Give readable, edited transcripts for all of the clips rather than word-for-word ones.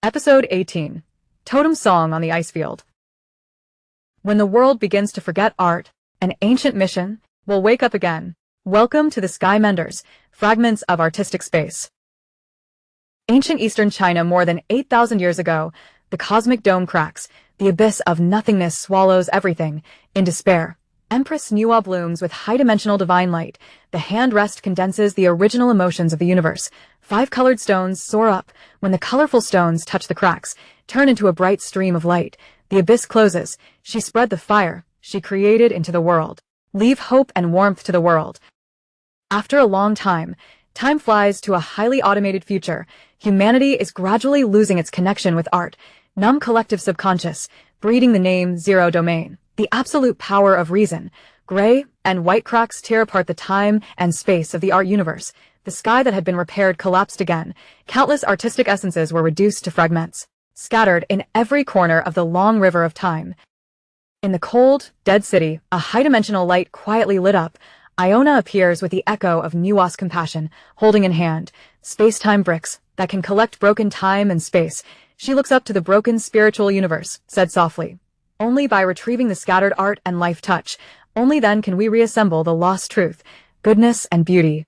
Episode 18. Totem Song on the Icefield. When the world begins to forget art, an ancient mission will wake up again. Welcome to the Sky Mender's Fragments of Artistic Space. Ancient Eastern China more than 8,000 years ago, the cosmic dome cracks, the abyss of nothingness swallows everything. In despair, Empress Nuwa blooms with high-dimensional divine light. The hand rest condenses the original emotions of the universe. 5 colored stones soar up. When the colorful stones touch the cracks, turn into a bright stream of light. The abyss closes. She spread the fire she created into the world. Leave hope and warmth to the world. After a long time flies to a highly automated future. Humanity is gradually losing its connection with art. Numb collective subconscious, breeding the name Zero Domain. The absolute power of reason. Gray and white cracks tear apart the time and space of the art universe. The sky that had been repaired collapsed again. Countless artistic essences were reduced to fragments, scattered in every corner of the long river of time. In the cold, dead city, a high-dimensional light quietly lit up. Iona appears with the echo of Nuwa's compassion, holding in hand space-time bricks that can collect broken time and space. She looks up to the broken spiritual universe, said softly. Only by retrieving the scattered art and life touch, only then can we reassemble the lost truth, goodness and beauty.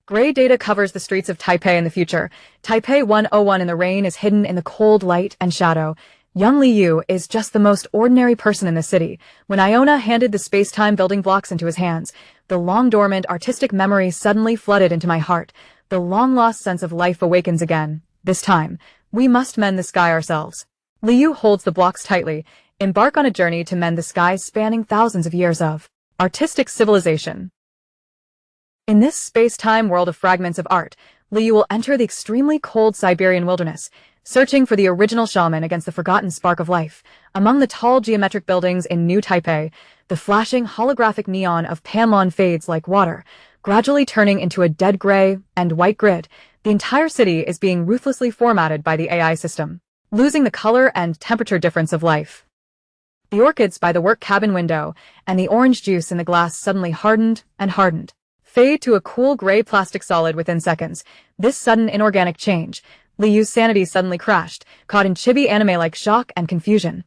Gray data covers the streets of Taipei in the future. Taipei 101 in the rain is hidden in the cold light and shadow. Young Liu is just the most ordinary person in the city. When Iona handed the space-time building blocks into his hands, the long-dormant artistic memory suddenly flooded into my heart. The long-lost sense of life awakens again. This time, we must mend the sky ourselves. Liu holds the blocks tightly. Embark on a journey to mend the sky spanning thousands of years of artistic civilization. In this space-time world of fragments of art, Liu will enter the extremely cold Siberian wilderness, searching for the original shaman against the forgotten spark of life. Among the tall geometric buildings in New Taipei, the flashing holographic neon of Panlong fades like water, gradually turning into a dead gray and white grid. The entire city is being ruthlessly formatted by the AI system, losing the color and temperature difference of life. The orchids by the work cabin window and the orange juice in the glass suddenly hardened and hardened, fade to a cool gray plastic solid within seconds. This sudden inorganic change, Liu's sanity suddenly crashed, caught in chibi anime-like shock and confusion.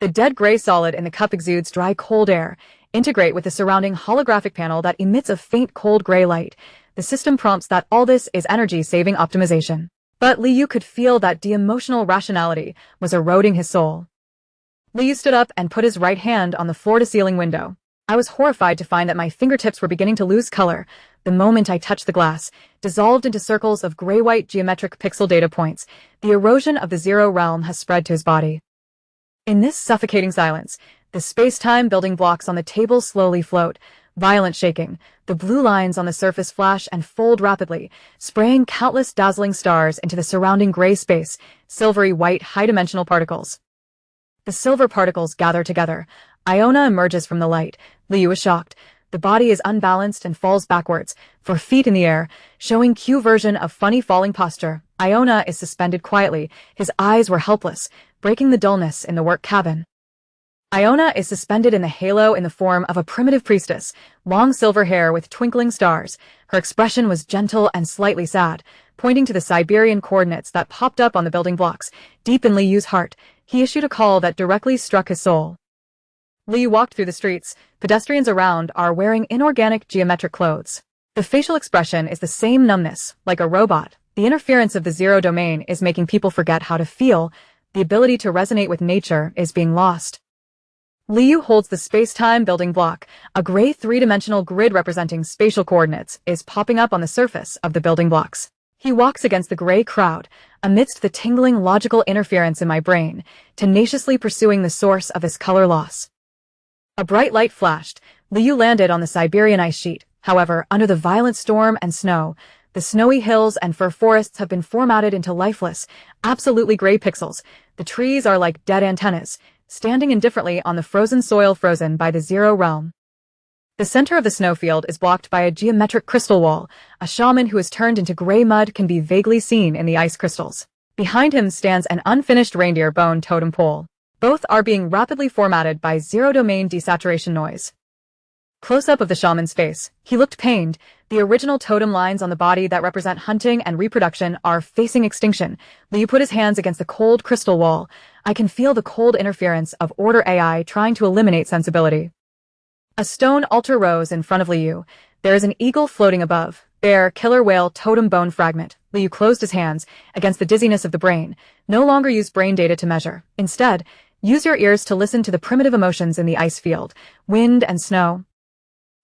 The dead gray solid in the cup exudes dry cold air, integrate with the surrounding holographic panel that emits a faint cold gray light. The system prompts that all this is energy-saving optimization. But Liu could feel that the emotional rationality was eroding his soul. Liu stood up and put his right hand on the floor-to-ceiling window. I was horrified to find that my fingertips were beginning to lose color. The moment I touched the glass, dissolved into circles of gray-white geometric pixel data points. The erosion of the zero realm has spread to his body. In this suffocating silence, the space-time building blocks on the table slowly float, violent shaking. The blue lines on the surface flash and fold rapidly, spraying countless dazzling stars into the surrounding gray space, silvery white high-dimensional particles. The silver particles gather together. Iona emerges from the light. Liu is shocked. The body is unbalanced and falls backwards, 4 feet in the air, showing Q version of funny falling posture. Iona is suspended quietly. His eyes were helpless, breaking the dullness in the work cabin. Iona is suspended in the halo in the form of a primitive priestess, long silver hair with twinkling stars. Her expression was gentle and slightly sad, pointing to the Siberian coordinates that popped up on the building blocks. Deep in Liu's heart, he issued a call that directly struck his soul. Liu walked through the streets. Pedestrians around are wearing inorganic geometric clothes. The facial expression is the same numbness, like a robot. The interference of the zero domain is making people forget how to feel. The ability to resonate with nature is being lost. Liu holds the space-time building block. A gray 3-dimensional grid representing spatial coordinates is popping up on the surface of the building blocks. He walks against the gray crowd, amidst the tingling logical interference in my brain, tenaciously pursuing the source of his color loss. A bright light flashed. Liu landed on the Siberian ice sheet. However, under the violent storm and snow, the snowy hills and fir forests have been formatted into lifeless, absolutely gray pixels. The trees are like dead antennas, standing indifferently on the frozen soil frozen by the zero realm. The center of the snowfield is blocked by a geometric crystal wall. A shaman who is turned into gray mud can be vaguely seen in the ice crystals. Behind him stands an unfinished reindeer bone totem pole. Both are being rapidly formatted by zero-domain desaturation noise. Close-up of the shaman's face. He looked pained. The original totem lines on the body that represent hunting and reproduction are facing extinction. Liu put his hands against the cold crystal wall. I can feel the cold interference of Order AI trying to eliminate sensibility. A stone altar rose in front of Liu. There is an eagle floating above. Bear, killer whale, totem bone fragment. Liu closed his hands against the dizziness of the brain. No longer use brain data to measure. Instead, use your ears to listen to the primitive emotions in the ice field, wind and snow.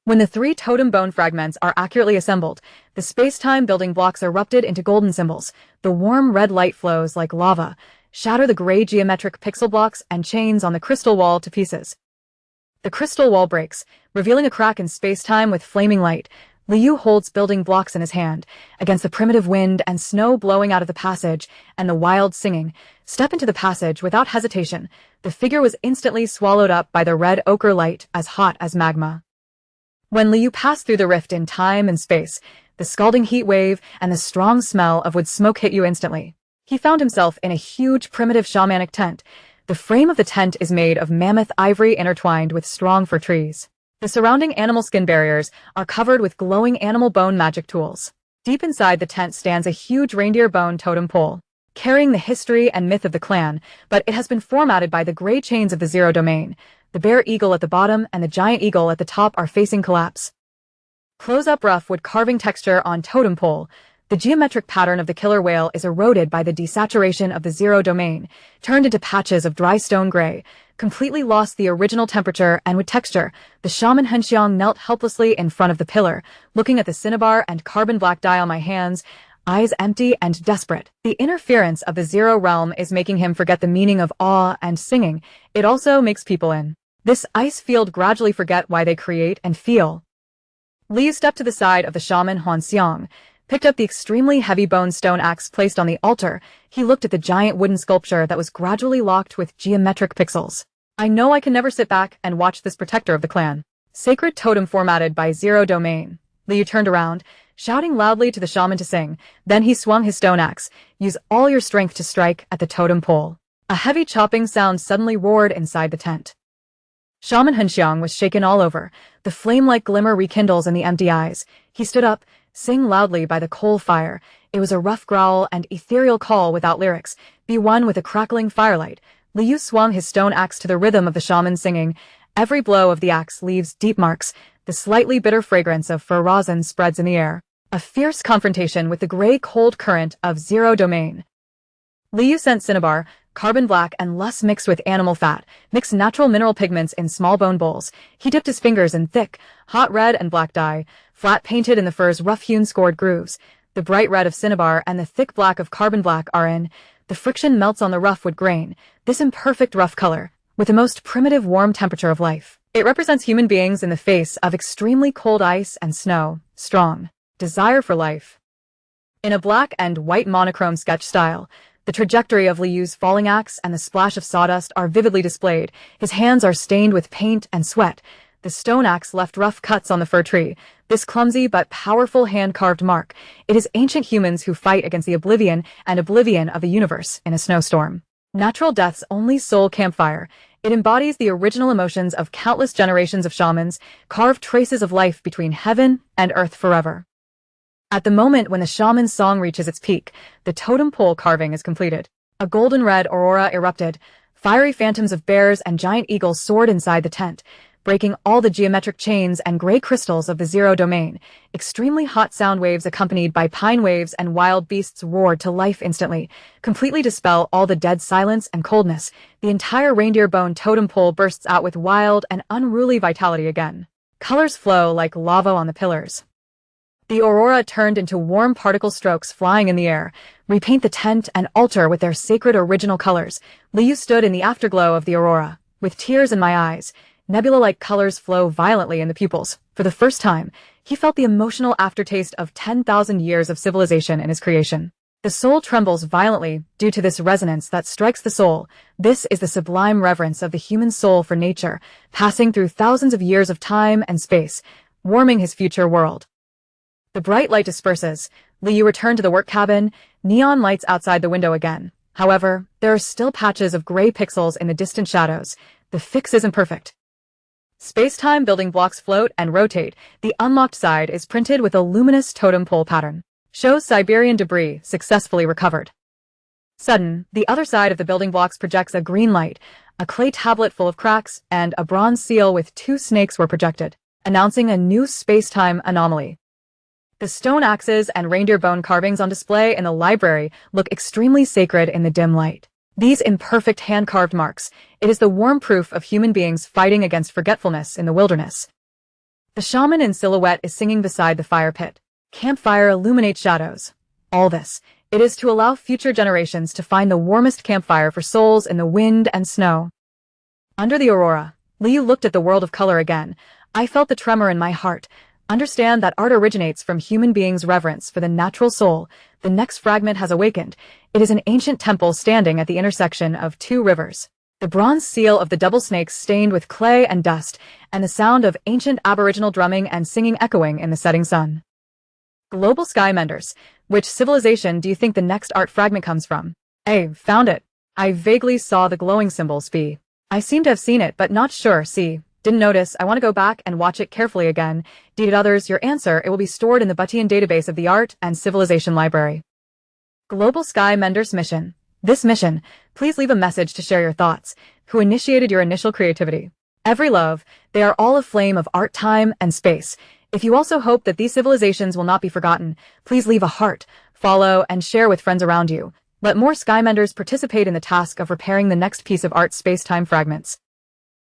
When the 3 totem bone fragments are accurately assembled, the space-time building blocks erupted into golden symbols. The warm red light flows like lava, shatter the gray geometric pixel blocks and chains on the crystal wall to pieces. The crystal wall breaks, revealing a crack in space-time with flaming light. Liu holds building blocks in his hand, against the primitive wind and snow blowing out of the passage and the wild singing. Step into the passage without hesitation. The figure was instantly swallowed up by the red ochre light as hot as magma. When Liu passed through the rift in time and space, the scalding heat wave and the strong smell of wood smoke hit you instantly. He found himself in a huge primitive shamanic tent. The frame of the tent is made of mammoth ivory intertwined with strong fir trees. The surrounding animal skin barriers are covered with glowing animal bone magic tools. Deep inside the tent stands a huge reindeer bone totem pole, carrying the history and myth of the clan, but it has been formatted by the gray chains of the Zero Domain. The bare eagle at the bottom and the giant eagle at the top are facing collapse. Close-up rough wood carving texture on totem pole. The geometric pattern of the killer whale is eroded by the desaturation of the Zero Domain, turned into patches of dry stone gray, completely lost the original temperature and wood texture. The shaman Henxiang knelt helplessly in front of the pillar, looking at the cinnabar and carbon black dye on my hands, eyes empty and desperate. The interference of the Zero Realm is making him forget the meaning of awe and singing. It also makes people in this ice field gradually forget why they create and feel. Liu stepped to the side of the shaman Huanxiang, picked up the extremely heavy bone stone axe placed on the altar. He looked at the giant wooden sculpture that was gradually locked with geometric pixels. I know I can never sit back and watch this protector of the clan. Sacred totem formatted by Zero Domain. Liu turned around, shouting loudly to the shaman to sing. Then he swung his stone axe. Use all your strength to strike at the totem pole. A heavy chopping sound suddenly roared inside the tent. Shaman Henxiang was shaken all over. The flame-like glimmer rekindles in the empty eyes. He stood up, sing loudly by the coal fire. It was a rough growl and ethereal call without lyrics. Be one with a crackling firelight. Liu swung his stone axe to the rhythm of the shaman singing. Every blow of the axe leaves deep marks. The slightly bitter fragrance of fir rosin spreads in the air. A fierce confrontation with the gray cold current of Zero Domain. Liu sent cinnabar, carbon black and lust mixed with animal fat, mixed natural mineral pigments in small bone bowls. He dipped his fingers in thick, hot red and black dye, flat painted in the fir's rough-hewn scored grooves. The bright red of cinnabar and the thick black of carbon black are in. The friction melts on the rough wood grain, this imperfect rough color, with the most primitive warm temperature of life. It represents human beings in the face of extremely cold ice and snow, strong desire for life. In a black and white monochrome sketch style, the trajectory of Liu's falling axe and the splash of sawdust are vividly displayed. His hands are stained with paint and sweat. The stone axe left rough cuts on the fir tree. This clumsy but powerful hand-carved mark. It is ancient humans who fight against the oblivion of the universe in a snowstorm. Natural Death's only soul campfire. It embodies the original emotions of countless generations of shamans, carved traces of life between heaven and earth forever. At the moment when the shaman's song reaches its peak, the totem pole carving is completed. A golden red aurora erupted. Fiery phantoms of bears and giant eagles soared inside the tent, breaking all the geometric chains and gray crystals of the Zero Domain. Extremely hot sound waves accompanied by pine waves and wild beasts roared to life instantly, completely dispel all the dead silence and coldness. The entire reindeer bone totem pole bursts out with wild and unruly vitality again. Colors flow like lava on the pillars. The aurora turned into warm particle strokes flying in the air. Repaint the tent and altar with their sacred original colors. Liu stood in the afterglow of the aurora, with tears in my eyes. Nebula-like colors flow violently in the pupils. For the first time, he felt the emotional aftertaste of 10,000 years of civilization in his creation. The soul trembles violently due to this resonance that strikes the soul. This is the sublime reverence of the human soul for nature, passing through thousands of years of time and space, warming his future world. The bright light disperses. Liu returned to the work cabin, neon lights outside the window again. However, there are still patches of gray pixels in the distant shadows. The fix isn't perfect. Space-time building blocks float and rotate. The unlocked side is printed with a luminous totem pole pattern. Shows Siberian debris successfully recovered. Sudden, the other side of the building blocks projects a green light. A clay tablet full of cracks and a bronze seal with 2 snakes were projected, announcing a new space-time anomaly. The stone axes and reindeer bone carvings on display in the library look extremely sacred in the dim light. These imperfect hand-carved marks, it is the warm proof of human beings fighting against forgetfulness in the wilderness. The shaman in silhouette is singing beside the fire pit. Campfire illuminates shadows. All this, it is to allow future generations to find the warmest campfire for souls in the wind and snow. Under the aurora, Liu looked at the world of color again. I felt the tremor in my heart. Understand that art originates from human beings' reverence for the natural soul. The next fragment has awakened. It is an ancient temple standing at the intersection of 2 rivers. The bronze seal of the double snakes stained with clay and dust, and the sound of ancient aboriginal drumming and singing echoing in the setting sun. Global Sky Menders. Which civilization do you think the next art fragment comes from? A. Found it. I vaguely saw the glowing symbols. B. I seem to have seen it, but not sure. C. Didn't notice. I want to go back and watch it carefully again. D. Did others? Your answer, it will be stored in the Douyin database of the Art and Civilization Library. Global Sky Menders mission. This mission, please leave a message to share your thoughts. Who initiated your initial creativity? Every love, they are all aflame of art, time, and space. If you also hope that these civilizations will not be forgotten, please leave a heart, follow, and share with friends around you. Let more Sky Menders participate in the task of repairing the next piece of art space-time fragments.